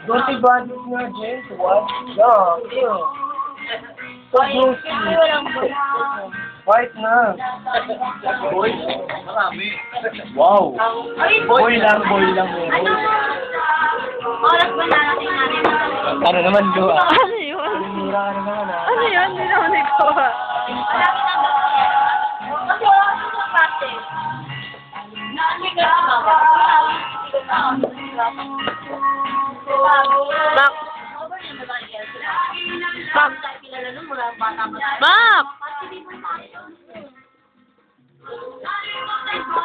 Dirty body nga, James. What? Yeah, yeah. So juicy. White na. Boy, marami. Wow. Boy lang. Oras ba natin natin? Ano naman, Lua? Ano yun? Mura ka naman, ha? Ano yun? Hindi naman nagawa. Wala ka na ba? Kasi wala ka sa practice. Bak! Bak!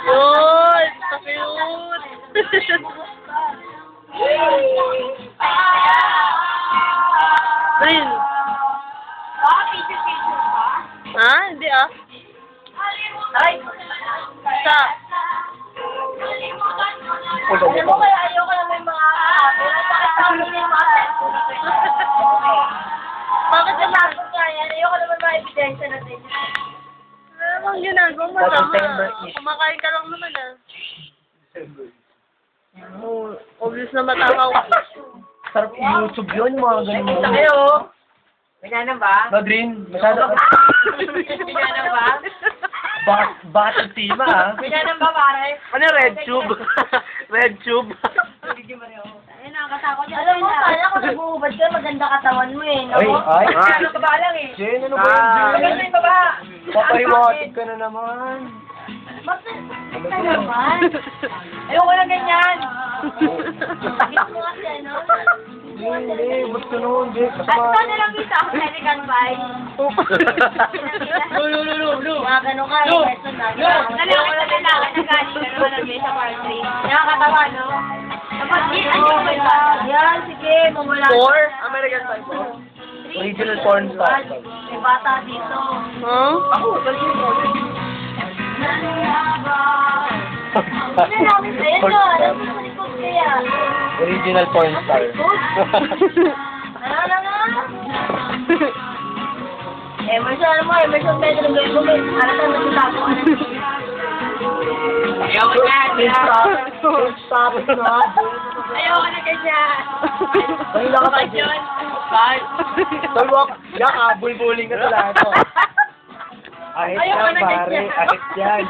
Uy! Cute! Ayun. Ha? Hindi ah. Ay! Sa. Alam mo kaya ayoko lang may mga bakit naman kaya? Ayoko naman mga ebidensya natin. Ano bang ginagawa mo? Tama. Kumakain ka lang naman ah. Oh, obvious na matakaw. Sarap YouTube yun, mga ganun. Kayo? Ganyan ba? No, Drin, masyado. Ganyan ba? Bakit tima, ha? Ganyan ba, pare? Ano red tube? Red tube? Ayun, nakakatakot yan. Alam mo, sana kung nag-uubad ka, maganda katawan mo eh, no? Ay. Ano ka ba lang eh? Jen, ano ba yun, Jen? Maganda yung baba. Papariwatid ka na naman. Ano naman? Ayoko lang ganyan. Sakit mo kasi, ano? Hindi, ba't ka naman, Jen? At ito na lang kita, American Pie. No. Mga ganun ka, eh, person na. Ayoko lang kailangan na galing ka naman ang mesa party. Nakakatawa, no? Tapos, ano ba ba? Yan, sige, mawala. 4? American Pie 4? Original porn star. May bata dito. Huh? Ako, galing mo. Ano namin sa'yo, no? Alam mo sa likod kaya. Original porn star. Ano na? Emerson, alam mo, Emerson Pedro Gomez. Aratan na sitago ka na. Ayaw ka na. Stop it na. Ayaw ka na ganyan. Kanila ka pa, Jen. Talwak. Yak ha, bulbuling ka sa lahat mo. Ahit yan, pare. Ahit yan.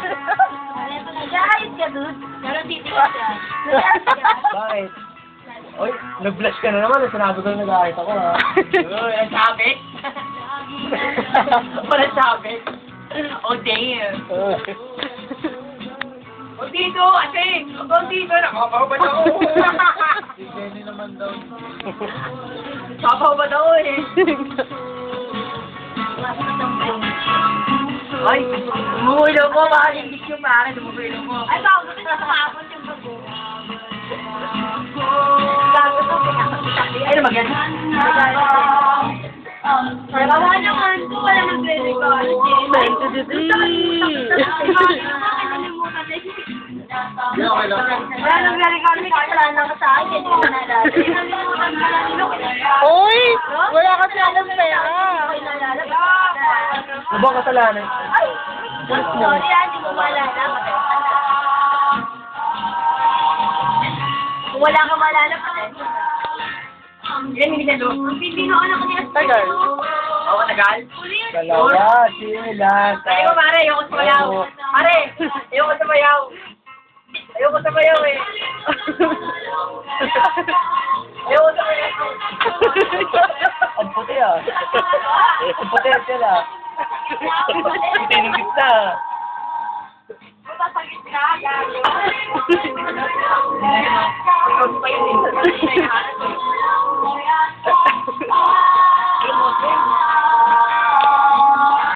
Nag-aayos ka, dude. Pero titi ka siya. Nag-aayos ka. Bakit? Oy, nag-blush ka na naman. Sinabi ko na nag-ahit ako, ha? Uy, ang sabi. Walang sabi. Oh, damn. O dito, ate! O dito, nakakabad ako! Si Jenny naman daw. Nakakabad ako eh! Ay! Umuulo ko, baka hindi yung pare, umuulo mo. Ay, bago ka sa kapon yung bago. Gago to, pinakasitabi. Ay, maganda. Bawa naman to, wala nagre-record. Thank you, Didi. Wala nagre-record, may kasalanan ka sa akin. Uy! Wala kasi akong pera. Ano ba kasalanan? Ay! Sorry, hindi mo malala. Kung wala kang malala, patay. Yan, hindi na doon. Hindi na anak niya. Tagal. Oo, tagal. Dalawa, sila. Ayoko, pare. Ayoko sumayaw. Pare, ayoko sumayaw. Ayoko sumayaw eh. Ayoko sumayaw. Ang puti, ah. Ang puti sila. Puti ng gitna. Masasakit ka, gago. Ikaw pa yun.